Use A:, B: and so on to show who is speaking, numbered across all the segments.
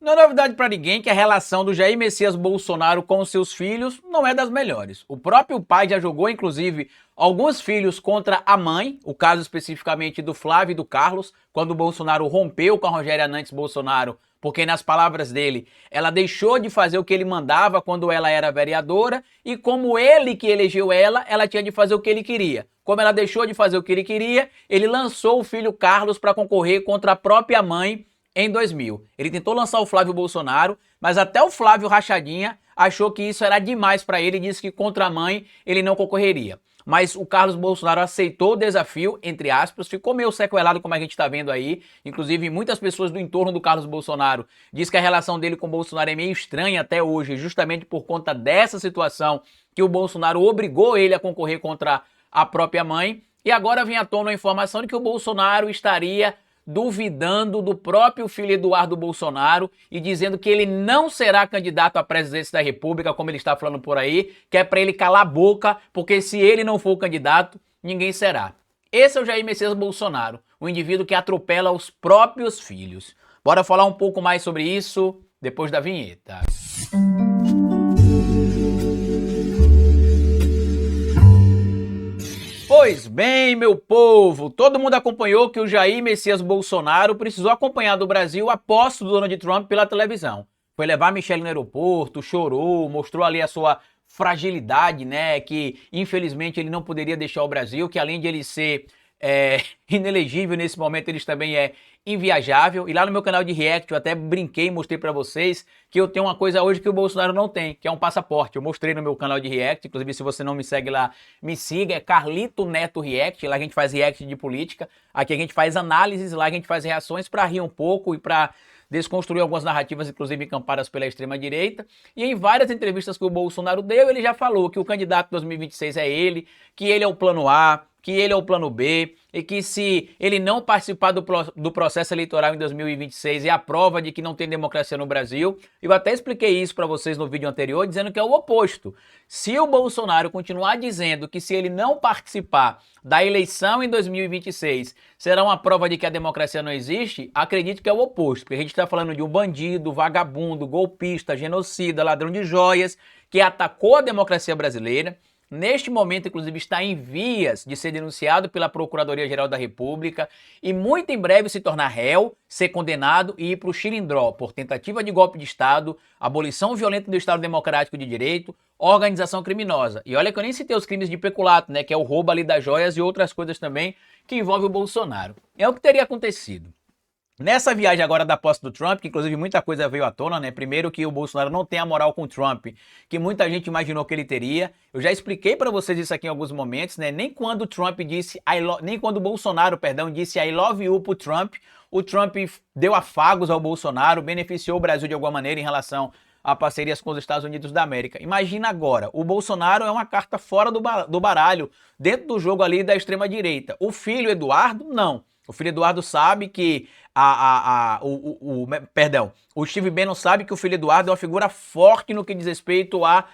A: Não é novidade para ninguém que a relação do Jair Messias Bolsonaro com seus filhos não é das melhores. O próprio pai já jogou, inclusive, alguns filhos contra a mãe, o caso especificamente do Flávio e do Carlos, quando o Bolsonaro rompeu com a Rogéria Nantes Bolsonaro, porque, nas palavras dele, ela deixou de fazer o que ele mandava quando ela era vereadora, e como ele que elegeu ela, ela tinha de fazer o que ele queria. Como ela deixou de fazer o que ele queria, ele lançou o filho Carlos para concorrer contra a própria mãe em 2000. Ele tentou lançar o Flávio Bolsonaro, mas até o Flávio Rachadinha achou que isso era demais para ele e disse que contra a mãe ele não concorreria. Mas o Carlos Bolsonaro aceitou o desafio, entre aspas, ficou meio sequelado como a gente está vendo aí. Inclusive, muitas pessoas do entorno do Carlos Bolsonaro dizem que a relação dele com o Bolsonaro é meio estranha até hoje, justamente por conta dessa situação que o Bolsonaro obrigou ele a concorrer contra a própria mãe. E agora vem à tona a informação de que o Bolsonaro estaria duvidando do próprio filho Eduardo Bolsonaro e dizendo que ele não será candidato à presidência da República, como ele está falando por aí, que é para ele calar a boca, porque se ele não for o candidato, ninguém será. Esse é o Jair Messias Bolsonaro, o indivíduo que atropela os próprios filhos. Bora falar um pouco mais sobre isso depois da vinheta. Pois bem, meu povo, todo mundo acompanhou que o Jair Messias Bolsonaro precisou acompanhar do Brasil a posse do Donald Trump pela televisão. Foi levar a Michelle no aeroporto, chorou, mostrou ali a sua fragilidade, né, que infelizmente ele não poderia deixar o Brasil, que além de ele ser inelegível nesse momento, ele também é inviajável. E lá no meu canal de react eu até brinquei e mostrei pra vocês que eu tenho uma coisa hoje que o Bolsonaro não tem, que é um passaporte. Eu mostrei no meu canal de react, inclusive se você não me segue lá, me siga, é Carlito Neto React. Lá a gente faz react de política, aqui a gente faz análises, lá a gente faz reações pra rir um pouco e pra desconstruir algumas narrativas, inclusive encampadas pela extrema-direita. E em várias entrevistas que o Bolsonaro deu, ele já falou que o candidato de 2026 é ele, que ele é o plano A, que ele é o plano B, e que se ele não participar do processo eleitoral em 2026 é a prova de que não tem democracia no Brasil. Eu até expliquei isso para vocês no vídeo anterior, dizendo que é o oposto. Se o Bolsonaro continuar dizendo que se ele não participar da eleição em 2026 será uma prova de que a democracia não existe, acredito que é o oposto, porque a gente está falando de um bandido, vagabundo, golpista, genocida, ladrão de joias, que atacou a democracia brasileira. Neste momento, inclusive, está em vias de ser denunciado pela Procuradoria-Geral da República e muito em breve se tornar réu, ser condenado e ir para o xilindró por tentativa de golpe de Estado, abolição violenta do Estado Democrático de Direito, organização criminosa. E olha que eu nem citei os crimes de peculato, né, que é o roubo ali das joias e outras coisas também que envolvem o Bolsonaro. É o que teria acontecido. Nessa viagem agora da posse do Trump, que inclusive muita coisa veio à tona, né? Primeiro que o Bolsonaro não tem a moral com o Trump, que muita gente imaginou que ele teria. Eu já expliquei para vocês isso aqui em alguns momentos, né? Nem quando o Trump disse, nem quando o Bolsonaro, perdão, disse I love you pro Trump, o Trump deu afagos ao Bolsonaro, beneficiou o Brasil de alguma maneira em relação a parcerias com os Estados Unidos da América. Imagina agora, o Bolsonaro é uma carta fora do baralho, dentro do jogo ali da extrema-direita. O filho Eduardo, não. O filho Eduardo sabe que o Steve Bannon sabe que o filho Eduardo é uma figura forte no que diz respeito à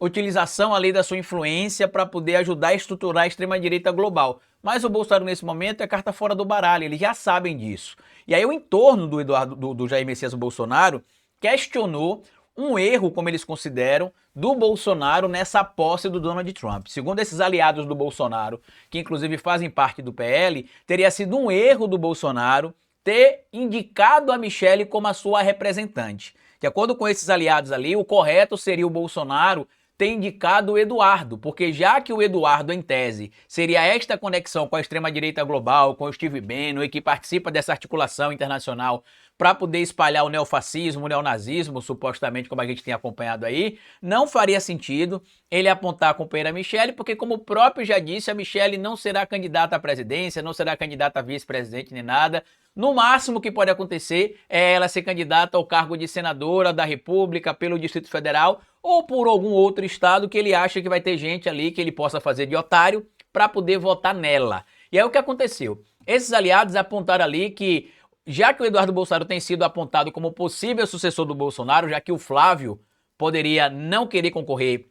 A: utilização ali da sua influência para poder ajudar a estruturar a extrema-direita global. Mas o Bolsonaro nesse momento é carta fora do baralho, eles já sabem disso. E aí o entorno do Jair Messias Bolsonaro questionou um erro, como eles consideram, do Bolsonaro nessa posse do Donald Trump. Segundo esses aliados do Bolsonaro, que inclusive fazem parte do PL, teria sido um erro do Bolsonaro ter indicado a Michelle como a sua representante. De acordo com esses aliados ali, o correto seria o Bolsonaro ter indicado o Eduardo, porque já que o Eduardo, em tese, seria esta conexão com a extrema-direita global, com o Steve Bannon e que participa dessa articulação internacional para poder espalhar o neofascismo, o neonazismo, supostamente, como a gente tem acompanhado aí, não faria sentido ele apontar a companheira Michelle, porque como o próprio já disse, a Michelle não será candidata à presidência, não será candidata a vice-presidente nem nada. No máximo que pode acontecer é ela ser candidata ao cargo de senadora da República pelo Distrito Federal ou por algum outro estado que ele acha que vai ter gente ali que ele possa fazer de otário para poder votar nela. E aí o que aconteceu? Esses aliados apontaram ali que, já que o Eduardo Bolsonaro tem sido apontado como possível sucessor do Bolsonaro, já que o Flávio poderia não querer concorrer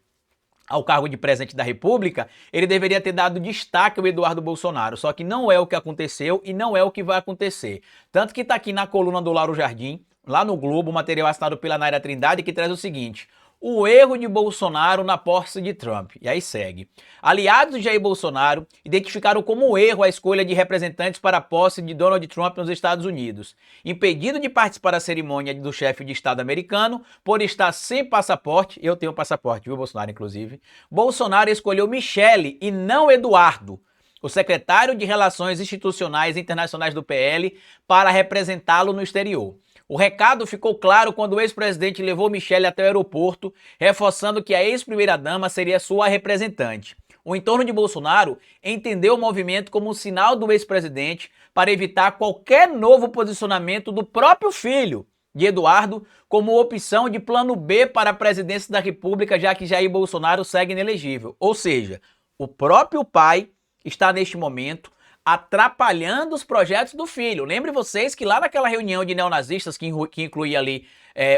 A: ao cargo de presidente da República, ele deveria ter dado destaque ao Eduardo Bolsonaro, só que não é o que aconteceu e não é o que vai acontecer. Tanto que está aqui na coluna do Lauro Jardim, lá no Globo, material assinado pela Naira Trindade, que traz o seguinte: o erro de Bolsonaro na posse de Trump. E aí segue. Aliados de Jair Bolsonaro identificaram como erro a escolha de representantes para a posse de Donald Trump nos Estados Unidos. Impedido de participar da cerimônia do chefe de Estado americano, por estar sem passaporte, eu tenho passaporte, viu, Bolsonaro, inclusive, Bolsonaro escolheu Michele e não Eduardo, o secretário de Relações Institucionais e Internacionais do PL, para representá-lo no exterior. O recado ficou claro quando o ex-presidente levou Michele até o aeroporto, reforçando que a ex-primeira-dama seria sua representante. O entorno de Bolsonaro entendeu o movimento como um sinal do ex-presidente para evitar qualquer novo posicionamento do próprio filho de Eduardo como opção de plano B para a presidência da República, já que Jair Bolsonaro segue inelegível. Ou seja, o próprio pai está neste momento atrapalhando os projetos do filho. Lembre vocês que lá naquela reunião de neonazistas que incluía ali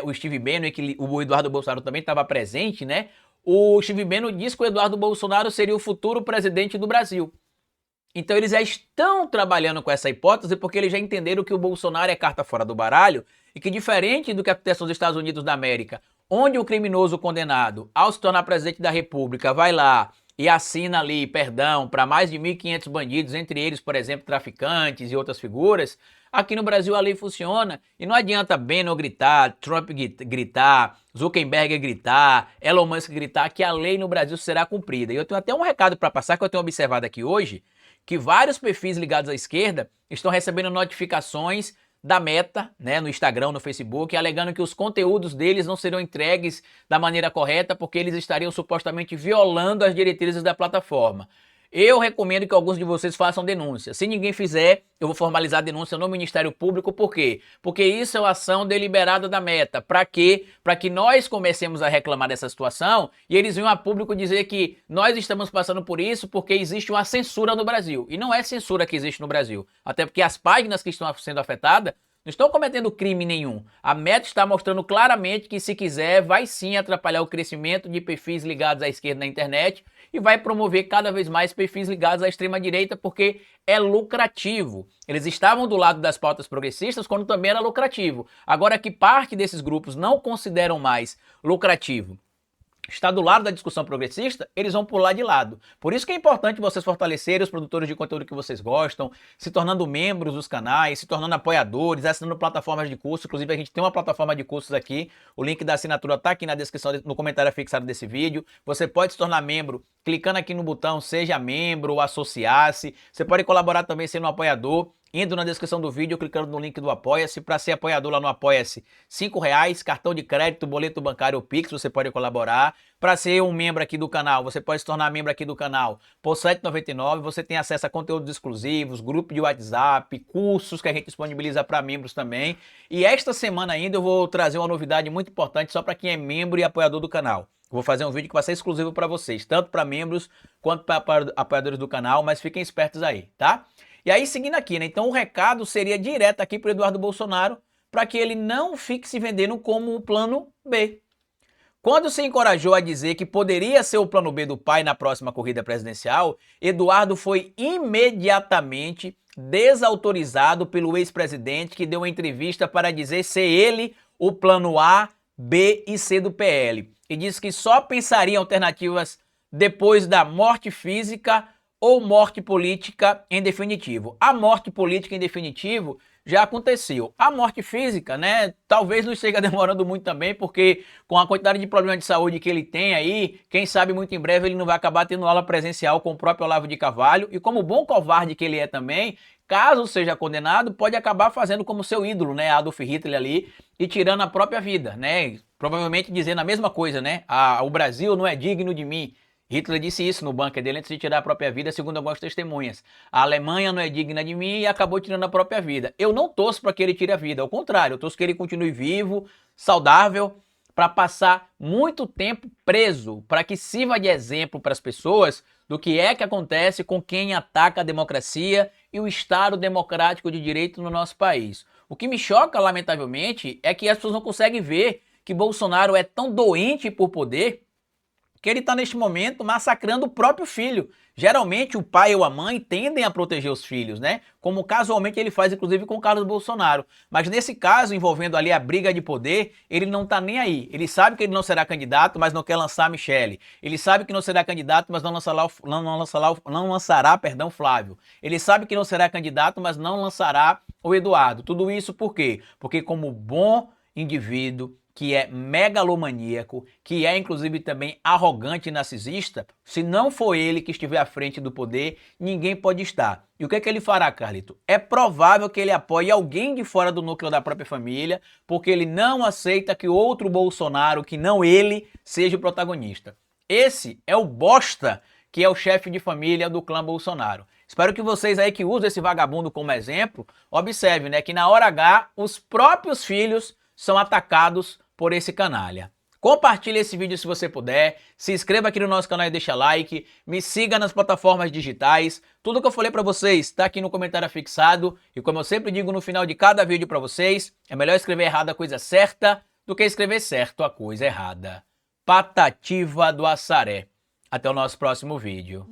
A: o Steve Bannon e que o Eduardo Bolsonaro também estava presente, né? O Steve Bannon disse que o Eduardo Bolsonaro seria o futuro presidente do Brasil. Então eles já estão trabalhando com essa hipótese porque eles já entenderam que o Bolsonaro é carta fora do baralho e que, diferente do que acontece nos Estados Unidos da América, onde o criminoso condenado, ao se tornar presidente da República, vai lá e assina ali perdão para mais de 1.500 bandidos, entre eles, por exemplo, traficantes e outras figuras, aqui no Brasil a lei funciona e não adianta Bannon gritar, Trump gritar, Zuckerberg gritar, Elon Musk gritar, que a lei no Brasil será cumprida. E eu tenho até um recado para passar que eu tenho observado aqui hoje, que vários perfis ligados à esquerda estão recebendo notificações da Meta, né, no Instagram, no Facebook, alegando que os conteúdos deles não serão entregues da maneira correta porque eles estariam supostamente violando as diretrizes da plataforma. Eu recomendo que alguns de vocês façam denúncia. Se ninguém fizer, eu vou formalizar a denúncia no Ministério Público. Por quê? Porque isso é uma ação deliberada da Meta. Para quê? Para que nós comecemos a reclamar dessa situação e eles venham a público dizer que nós estamos passando por isso porque existe uma censura no Brasil. E não é censura que existe no Brasil. Até porque as páginas que estão sendo afetadas não estão cometendo crime nenhum. A Meta está mostrando claramente que, se quiser, vai sim atrapalhar o crescimento de perfis ligados à esquerda na internet e vai promover cada vez mais perfis ligados à extrema-direita porque é lucrativo. Eles estavam do lado das pautas progressistas quando também era lucrativo. Agora que parte desses grupos não consideram mais lucrativo está do lado da discussão progressista, eles vão pular de lado. Por isso que é importante vocês fortalecerem os produtores de conteúdo que vocês gostam, se tornando membros dos canais, se tornando apoiadores, assinando plataformas de curso. Inclusive a gente tem uma plataforma de cursos aqui, o link da assinatura está aqui na descrição, no comentário fixado desse vídeo. Você pode se tornar membro clicando aqui no botão Seja Membro ou Associar-se. Você pode colaborar também sendo um apoiador, indo na descrição do vídeo, clicando no link do Apoia-se. Para ser apoiador lá no Apoia-se, R$5, cartão de crédito, boleto bancário ou Pix, você pode colaborar. Para ser um membro aqui do canal, você pode se tornar membro aqui do canal por R$7,99. Você tem acesso a conteúdos exclusivos, grupo de WhatsApp, cursos que a gente disponibiliza para membros também. E esta semana ainda eu vou trazer uma novidade muito importante só para quem é membro e apoiador do canal. Vou fazer um vídeo que vai ser exclusivo para vocês, tanto para membros quanto para apoiadores do canal, mas fiquem espertos aí, tá? E aí, seguindo aqui, né? Então o recado seria direto aqui para o Eduardo Bolsonaro, para que ele não fique se vendendo como o plano B. Quando se encorajou a dizer que poderia ser o plano B do pai na próxima corrida presidencial, Eduardo foi imediatamente desautorizado pelo ex-presidente, que deu uma entrevista para dizer ser ele o plano A, B e C do PL. E disse que só pensaria em alternativas depois da morte física ou morte política em definitivo. A morte política em definitivo já aconteceu. A morte física, né, talvez não esteja demorando muito também, porque com a quantidade de problemas de saúde que ele tem aí, quem sabe muito em breve ele não vai acabar tendo aula presencial com o próprio Olavo de Carvalho, e como bom covarde que ele é também, caso seja condenado, pode acabar fazendo como seu ídolo, né, Adolf Hitler ali, e tirando a própria vida, né, provavelmente dizendo a mesma coisa, né, o Brasil não é digno de mim. Hitler disse isso no bunker dele antes de tirar a própria vida, segundo algumas testemunhas. A Alemanha não é digna de mim e acabou tirando a própria vida. Eu não torço para que ele tire a vida, ao contrário, eu torço que ele continue vivo, saudável, para passar muito tempo preso, para que sirva de exemplo para as pessoas do que é que acontece com quem ataca a democracia e o Estado democrático de direito no nosso país. O que me choca, lamentavelmente, é que as pessoas não conseguem ver que Bolsonaro é tão doente por poder que ele está neste momento massacrando o próprio filho. Geralmente o pai ou a mãe tendem a proteger os filhos, né? Como casualmente ele faz inclusive com o Carlos Bolsonaro. Mas nesse caso, envolvendo ali a briga de poder, ele não tá nem aí. Ele sabe que ele não será candidato, mas não quer lançar a Michelle. Ele sabe que não será candidato, mas não lançará, Flávio. Ele sabe que não será candidato, mas não lançará o Eduardo. Tudo isso por quê? Porque como bom indivíduo, que é megalomaníaco, que é inclusive também arrogante e narcisista, se não for ele que estiver à frente do poder, ninguém pode estar. E o que é que ele fará, Carlito? É provável que ele apoie alguém de fora do núcleo da própria família, porque ele não aceita que outro Bolsonaro, que não ele, seja o protagonista. Esse é o bosta que é o chefe de família do clã Bolsonaro. Espero que vocês aí que usam esse vagabundo como exemplo, observem, né, que na hora H, os próprios filhos são atacados por esse canalha. Compartilhe esse vídeo se você puder, se inscreva aqui no nosso canal e deixa like, me siga nas plataformas digitais, tudo que eu falei pra vocês está aqui no comentário fixado e como eu sempre digo no final de cada vídeo pra vocês, é melhor escrever errado a coisa certa do que escrever certo a coisa errada. Patativa do Assaré. Até o nosso próximo vídeo.